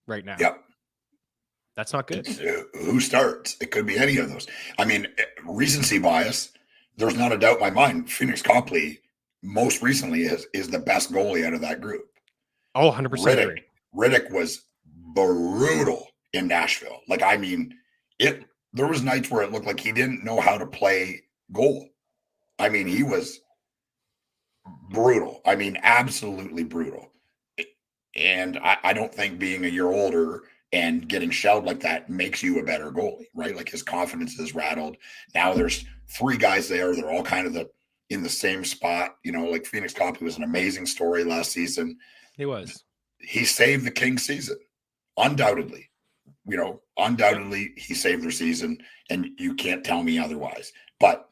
right now. Yep. That's not good. Who starts? It could be any of those. I mean, recency bias. There's not a doubt in my mind. Phoenix Copley, most recently, is the best goalie out of that group. Oh, 100%. Riddick was brutal in Nashville. There was nights where it looked like he didn't know how to play goal. I mean, he was brutal. I mean, absolutely brutal. And I don't think being a year older and getting shelled like that makes you a better goalie, right? His confidence is rattled. Now there's three guys there. They're all kind of in the same spot. Phoenix Copley was an amazing story last season. He was. He saved the Kings season, undoubtedly. undoubtedly he saved their season, and you can't tell me otherwise. But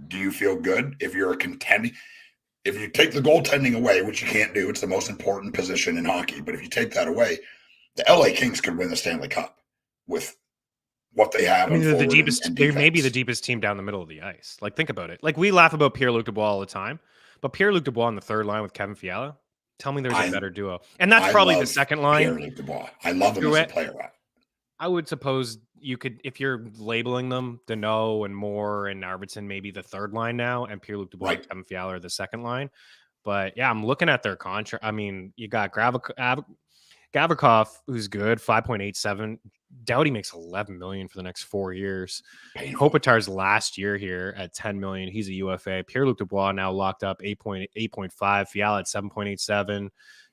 do you feel good if you're a contending? If you take the goaltending away, which you can't do, it's the most important position in hockey. But if you take that away, the LA Kings could win the Stanley Cup with what they have. I mean, they're the deepest. They may be the deepest team down the middle of the ice. Like, think about it. Like, we laugh about Pierre-Luc Dubois all the time, but Pierre-Luc Dubois on the third line with Kevin Fiala. Tell me there's a better duo, and that's probably the second line. Pierre-Luc Dubois. I love him as a player. I would suppose you could, if you're labeling them, Deneau and Moore and Arvidsson, maybe the third line now, and Pierre-Luc Dubois and Kevin Fiala are the second line. But yeah, I'm looking at their contract. I mean, you got Gavrikov, who's good, 5.87. Doughty makes $11 million for the next 4 years. Kopitar's last year here at $10 million. He's a UFA. Pierre-Luc Dubois now locked up 8.5. Fiala at 7.87.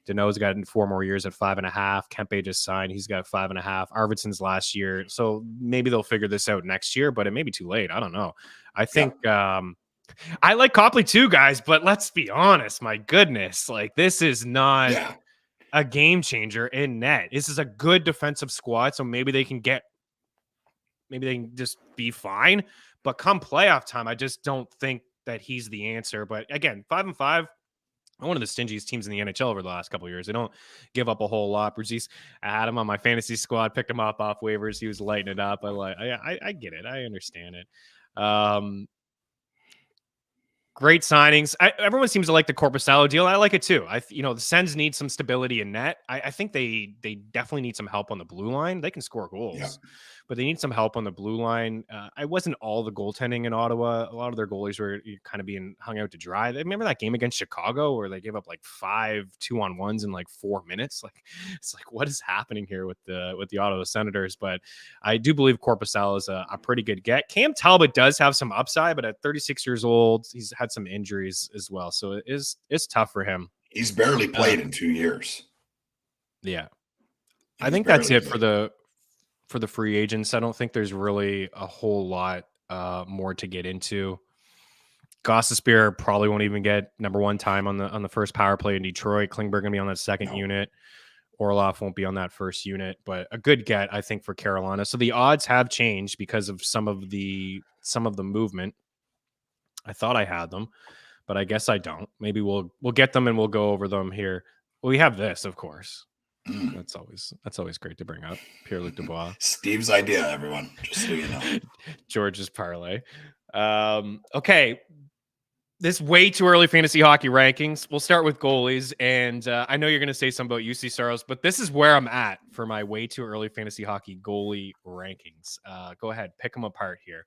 Deneau's got 4 more years at 5.5. Kempe just signed. He's got 5.5. Arvidsson's last year. So maybe they'll figure this out next year, but it may be too late. I don't know. I think I like Copley too, guys, but let's be honest. My goodness, like, this is not a game changer in net. This is a good defensive squad, so maybe they can just be fine. But come playoff time, I just don't think that he's the answer. But again, 5-5. One of the stingiest teams in the NHL over the last couple of years. They don't give up a whole lot. Brigitte, I had him on my fantasy squad, picked him up off waivers. He was lighting it up. I get it. I understand it. Great signings. Everyone seems to like the Korpisalo deal. I like it too. The Sens need some stability in net. I think they definitely need some help on the blue line. They can score goals, but they need some help on the blue line. I wasn't all the goaltending in Ottawa. A lot of their goalies were kind of being hung out to dry. Remember that game against Chicago where they gave up like 5 2-on-1s in like 4 minutes? Like, it's like, what is happening here with the Ottawa Senators? But I do believe Korpisalo is a pretty good get. Cam Talbot does have some upside, but at 36 years old, he's had some injuries as well. So it's tough for him. He's barely played in 2 years. Yeah. I think that's it for the free agents. I don't think there's really a whole lot more to get into. Gostisbehere probably won't even get number 1 time on the first power play in Detroit. Klingberg gonna be on that second unit. Orlov won't be on that first unit, but a good get, I think, for Carolina. So the odds have changed because of some of the movement. I thought I had them, but I guess I don't. Maybe we'll get them and we'll go over them here. Well, we have this, of course. That's always great to bring up. Pierre-Luc Dubois. Steve's idea, everyone. Just so you know. George's parlay. Okay. This way too early fantasy hockey rankings. We'll start with goalies, and I know you're going to say something about UC Saros, but this is where I'm at for my way too early fantasy hockey goalie rankings. Go ahead, pick them apart here.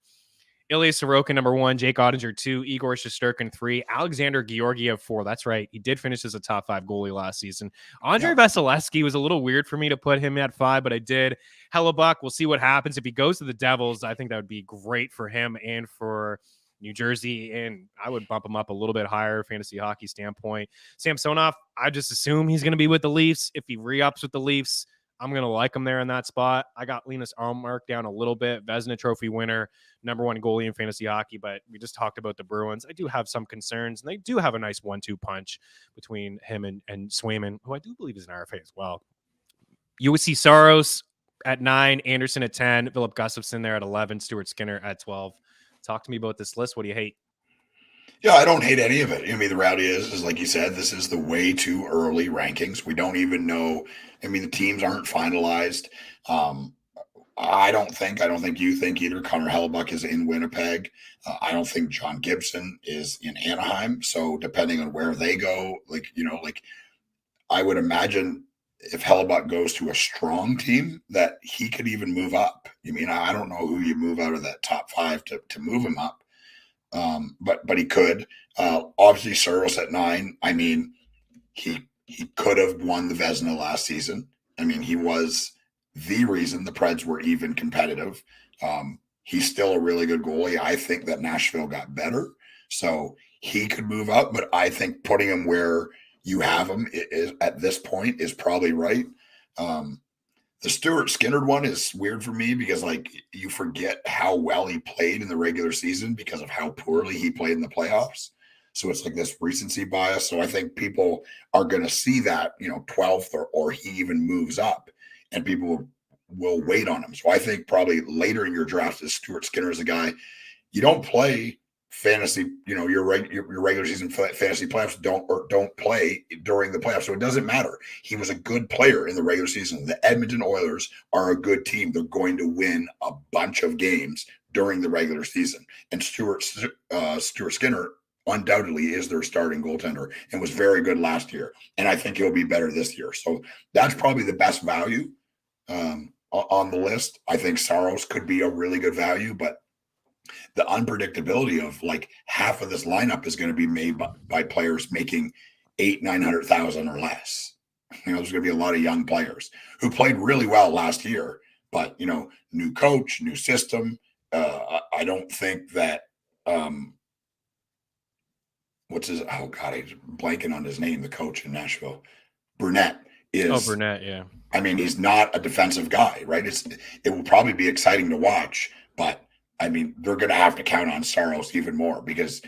Ilya Sorokin, number 1, Jake Ottinger, 2, Igor Shesterkin, 3, Alexander Georgiev, 4. That's right. He did finish as a top 5 goalie last season. Andrei Vasilevsky was a little weird for me to put him at 5, but I did. Hellebuck, we'll see what happens. If he goes to the Devils, I think that would be great for him and for New Jersey, and I would bump him up a little bit higher fantasy hockey standpoint. Samsonov, I just assume he's going to be with the Leafs. If he re-ups with the Leafs, I'm going to like him there in that spot. I got Linus Ullmark down a little bit. Vezina Trophy winner, number 1 goalie in fantasy hockey, but we just talked about the Bruins. I do have some concerns, and they do have a nice 1-2 punch between him and Swayman, who I do believe is an RFA as well. UC Saros at 9, Anderson at 10, Philip Gustafson there at 11, Stuart Skinner at 12. Talk to me about this list. What do you hate? Yeah, I don't hate any of it. I mean, the reality is like you said, this is the way too early rankings. We don't even know. I mean, the teams aren't finalized. I don't think you think either. Connor Hellebuck is in Winnipeg. I don't think John Gibson is in Anaheim. So depending on where they go, I would imagine if Hellebuck goes to a strong team that he could even move up. I mean, I don't know who you move out of that top 5 to move him up. But he could. Obviously, Saros at 9. I mean, he could have won the Vezina last season. I mean, he was the reason the Preds were even competitive. He's still a really good goalie. I think that Nashville got better, so he could move up. But I think putting him where you have him is at this point is probably right. The Stuart Skinner one is weird for me because, you forget how well he played in the regular season because of how poorly he played in the playoffs. So it's like this recency bias. So I think people are going to see that, 12th or he even moves up, and people wait on him. So I think probably later in your draft is Stuart Skinner is a guy you don't play fantasy, your regular season fantasy playoffs don't play during the playoffs. So it doesn't matter. He was a good player in the regular season. The Edmonton Oilers are a good team. They're going to win a bunch of games during the regular season. And Stuart Skinner undoubtedly is their starting goaltender and was very good last year. And I think he'll be better this year. So that's probably the best value on the list. I think Saros could be a really good value, but the unpredictability of like half of this lineup is going to be made by players making 900,000 or less. There's going to be a lot of young players who played really well last year, but new coach, new system. I don't think that what's his? Oh God, he's blanking on his name. The coach in Nashville, Burnett is. Oh, Burnett, yeah. I mean, he's not a defensive guy, right? It will probably be exciting to watch, but I mean, they're going to have to count on Saros even more because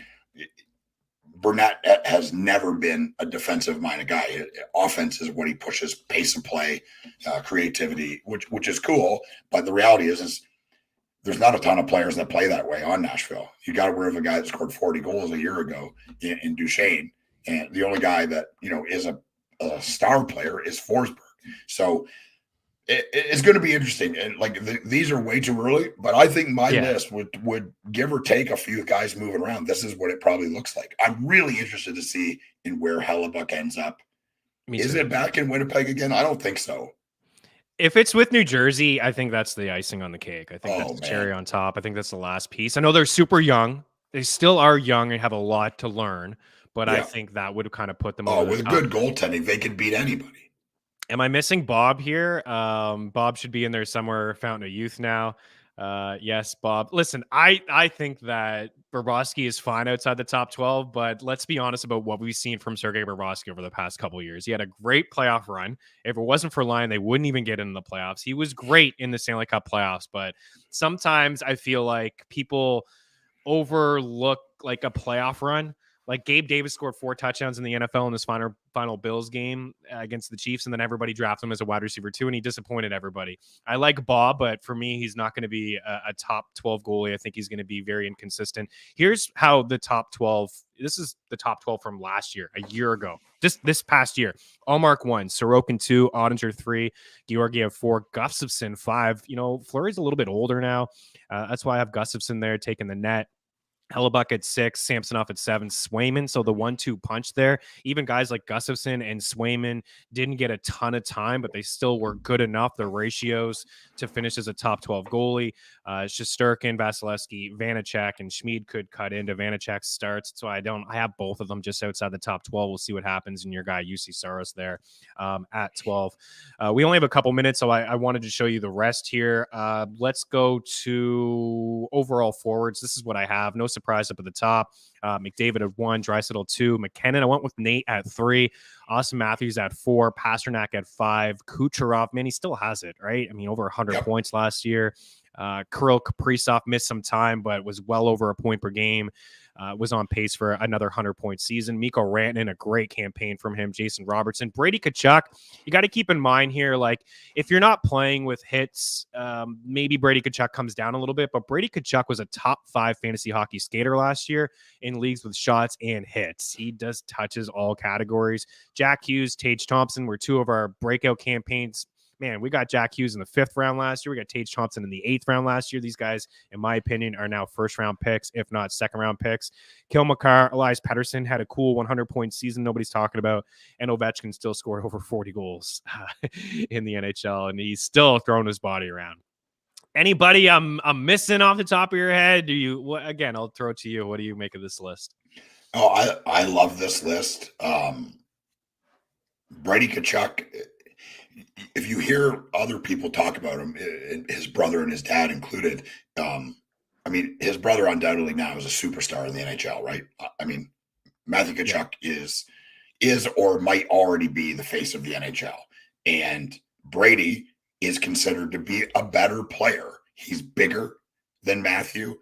Burnett has never been a defensive-minded guy. Offense is what he pushes, pace of play, creativity, which is cool. But the reality is there's not a ton of players that play that way on Nashville. You got to rid of a guy that scored 40 goals a year ago in Duchesne, and the only guy that is a star player is Forsberg. So it's going to be interesting. And these are way too early, but I think my list would give or take a few guys moving around. This is what it probably looks like. I'm really interested to see in where Hellebuck ends up. Is it back in Winnipeg again? I don't think so. If it's with New Jersey, I think that's the icing on the cake. I think that's the cherry on top. I think that's the last piece. I know they're super young. They still are young and have a lot to learn, but I think that would kind of put them over with good goaltending, they could beat anybody. Am I missing Bob here? Bob should be in there somewhere. Fountain of Youth now. Yes, Bob. Listen, I think that Bobrovsky is fine outside the top 12, but let's be honest about what we've seen from Sergei Bobrovsky over the past couple of years. He had a great playoff run. If it wasn't for Lyon, they wouldn't even get into the playoffs. He was great in the Stanley Cup playoffs, but sometimes I feel like people overlook like a playoff run. Like Gabe Davis scored 4 touchdowns in the NFL in this final Bills game against the Chiefs, and then everybody drafted him as a wide receiver too, and he disappointed everybody. I like Bob, but for me, he's not going to be a top 12 goalie. I think he's going to be very inconsistent. Here's how the top 12. This is the top 12 from last year, a year ago. Just this past year. Allmark 1, Sorokin 2, Ottinger 3, Georgiev 4, Gustafsson 5. Fleury's a little bit older now. That's why I have Gustafsson there taking the net. Hellebuck at 6, Samsonov at 7, Swayman. So the 1-2 punch there. Even guys like Gustafsson and Swayman didn't get a ton of time, but they still were good enough. Their ratios to finish as a top 12 goalie. Shesterkin, Vasilevsky, Vanacek, and Schmid could cut into Vanacek's starts. So I have both of them just outside the top 12. We'll see what happens in your guy, UC Saros there at 12. We only have a couple minutes, so I wanted to show you the rest here. Let's go to overall forwards. This is what I have. No surprise up at the top. McDavid at 1, Draisaitl 2, McKinnon. I went with Nate at 3, Austin Matthews at 4, Pasternak at 5, Kucherov. Man, he still has it, right? I mean, over 100 points last year. Kirill Kaprizov missed some time, but was well over a point per game. Was on pace for another 100-point season. Mikko Rantanen, a great campaign from him. Jason Robertson. Brady Tkachuk, you got to keep in mind here, like, if you're not playing with hits, maybe Brady Tkachuk comes down a little bit, but Brady Tkachuk was a top 5 fantasy hockey skater last year in leagues with shots and hits. He does touches all categories. Jack Hughes, Tage Thompson were 2 of our breakout campaigns. Man, we got Jack Hughes in the 5th round last year. We got Tage Thompson in the 8th round last year. These guys, in my opinion, are now 1st-round picks, if not 2nd-round picks. Kyle McCarr, Elias Pettersson had a cool 100-point season nobody's talking about, and Ovechkin still scored over 40 goals in the NHL, and he's still throwing his body around. Anybody I'm missing off the top of your head? Again, I'll throw it to you. What do you make of this list? Oh, I love this list. Brady Tkachuk, if you hear other people talk about him, his brother and his dad included, I mean, his brother undoubtedly now is a superstar in the NHL, right? I mean, Matthew Tkachuk is or might already be the face of the NHL. And Brady is considered to be a better player. He's bigger than Matthew.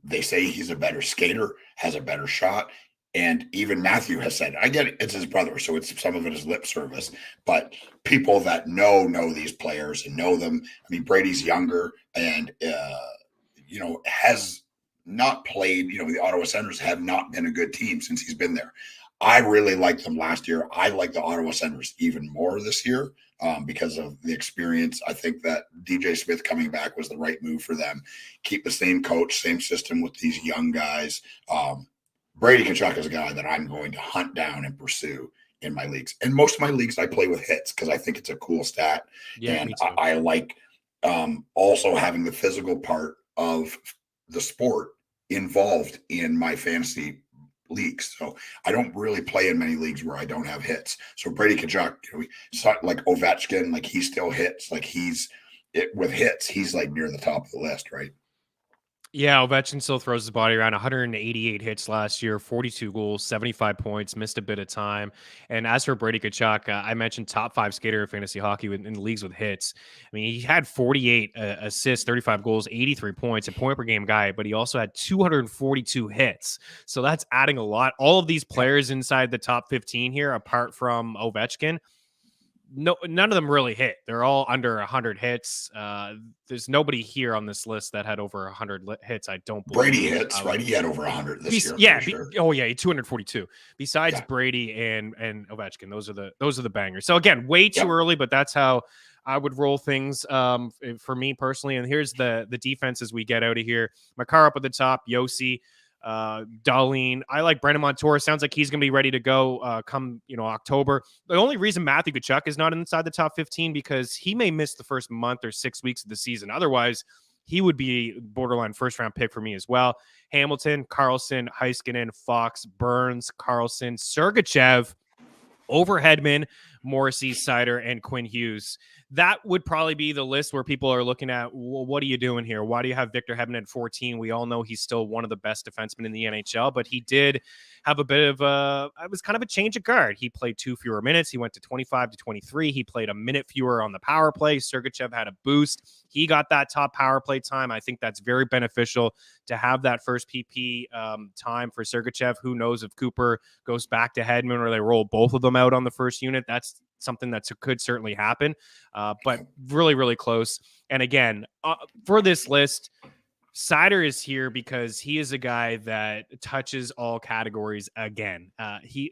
They say he's a better skater, has a better shot. And even Matthew has said, I get it, it's his brother, so it's some of it is lip service, but people that know these players and know them. I mean, Brady's younger and has not played. The Ottawa Senators have not been a good team since he's been there. I really liked them last year. I like the Ottawa Senators even more this year because of the experience. I think that DJ Smith coming back was the right move for them. Keep the same coach, same system with these young guys. Brady Tkachuk is a guy that I'm going to hunt down and pursue in my leagues. And most of my leagues, I play with hits because I think it's a cool stat. Yeah, and I like also having the physical part of the sport involved in my fantasy leagues. So I don't really play in many leagues where I don't have hits. So Brady Tkachuk, like Ovechkin, like he still hits. Like with hits, he's like near the top of the list, right? Yeah, Ovechkin still throws his body around. 188 hits last year, 42 goals, 75 points, missed a bit of time. And as for Brady Tkachuk, I mentioned top 5 skater of fantasy hockey in the leagues with hits. I mean, he had 48 assists, 35 goals, 83 points, a point per game guy, but he also had 242 hits. So that's adding a lot. All of these players inside the top 15 here, apart from Ovechkin, none of them really hit. They're all under 100 hits. There's nobody here on this list that had over 100 hits. I don't believe. Brady hits, right? He had over 100 this year. Yeah. Oh yeah, 242. Besides Brady and Ovechkin, those are the bangers. So again, way too early, but that's how I would roll things for me personally. And here's the defense as we get out of here. Makar up at the top, Yossi, Darlene. I like Brandon Montour. Sounds like he's going to be ready to go come October. The only reason Matthew Tkachuk is not inside the top 15 because he may miss the first month or 6 weeks of the season. Otherwise, he would be borderline first round pick for me as well. Hamilton, Carlson, Heiskanen, Fox, Burns, Carlson, Sergachev, over Hedman, Morrissey, Sider, and Quinn Hughes. That would probably be the list where people are looking at, well, what are you doing here? Why do you have Victor Hedman at 14? We all know he's still one of the best defensemen in the NHL, but he did have a bit of it was kind of a change of guard. He played 2 fewer minutes. He went to 25 to 23. He played a minute fewer on the power play. Sergachev had a boost. He got that top power play time. I think that's very beneficial to have that first PP time for Sergachev. Who knows if Cooper goes back to Hedman or they roll both of them out on the first unit. That's something that could certainly happen, but really, really close. And again, for this list, Sider is here because he is a guy that touches all categories again.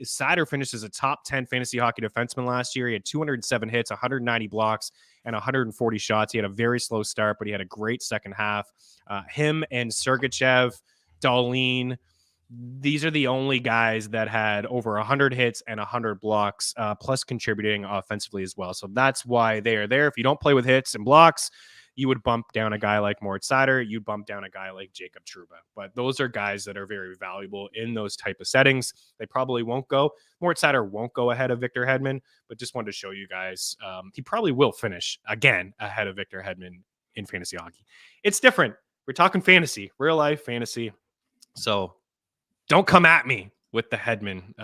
Sider finished as a top 10 fantasy hockey defenseman last year. He had 207 hits, 190 blocks, and 140 shots. He had a very slow start, but he had a great second half. Him and Sergachev, Darlene, these are the only guys that had over 100 hits and 100 blocks, plus contributing offensively as well. So that's why they are there. If you don't play with hits and blocks, you would bump down a guy like Moritz Seider. You'd bump down a guy like Jacob Trouba. But those are guys that are very valuable in those type of settings. They probably won't go. Moritz Seider won't go ahead of Victor Hedman, but just wanted to show you guys he probably will finish again ahead of Victor Hedman in fantasy hockey. It's different. We're talking fantasy, real life fantasy. So don't come at me with the Hedman.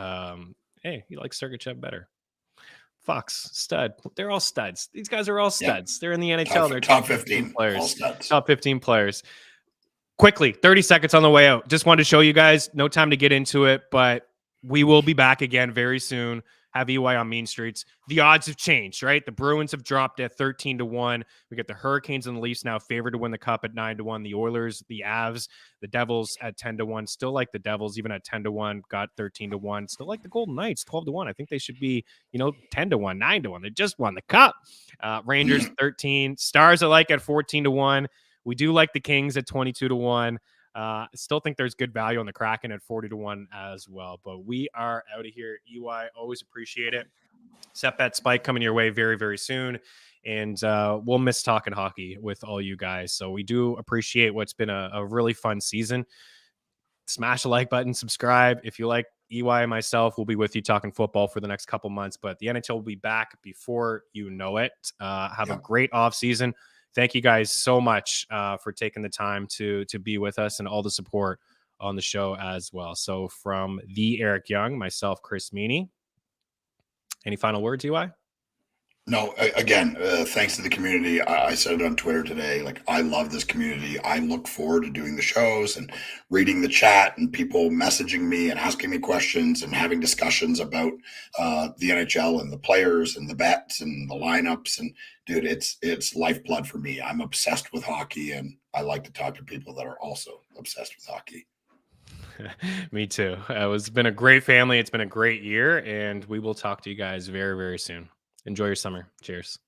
Hey, he likes Sergachev better. Fox, stud. They're all studs. These guys are all studs. They're in the NHL. They're top 15 players. Top 15 players. Quickly, 30 seconds on the way out. Just wanted to show you guys. No time to get into it, but we will be back again very soon. Have EY on Mean Streets. The odds have changed, right? The Bruins have dropped at 13-1. We get the Hurricanes and the Leafs now favored to win the Cup at 9-1. The Oilers, the Avs, the Devils at 10-1. Still like the Devils, even at 10-1, got 13-1. Still like the Golden Knights, 12-1. I think they should be, 10-1, 9-1. They just won the Cup. Rangers 13. Stars I like at 14-1. We do like the Kings at 22-1. I still think there's good value on the Kraken at 40-1 as well. But we are out of here. EY, always appreciate it. Set bet spike coming your way very, very soon. And we'll miss talking hockey with all you guys. So we do appreciate what's been a really fun season. Smash the like button, subscribe. If you like EY and myself, we'll be with you talking football for the next couple months. But the NHL will be back before you know it. Have a great off season. Thank you guys so much for taking the time to be with us and all the support on the show as well. So from the Eric Young, myself, Chris Meaney, any final words, UI? No, again, thanks to the community. I said it on Twitter today. Like, I love this community. I look forward to doing the shows and reading the chat and people messaging me and asking me questions and having discussions about the NHL and the players and the bets and the lineups. And dude, it's lifeblood for me. I'm obsessed with hockey, and I like to talk to people that are also obsessed with hockey. Me too. It's been a great family. It's been a great year, and we will talk to you guys very, very soon. Enjoy your summer. Cheers.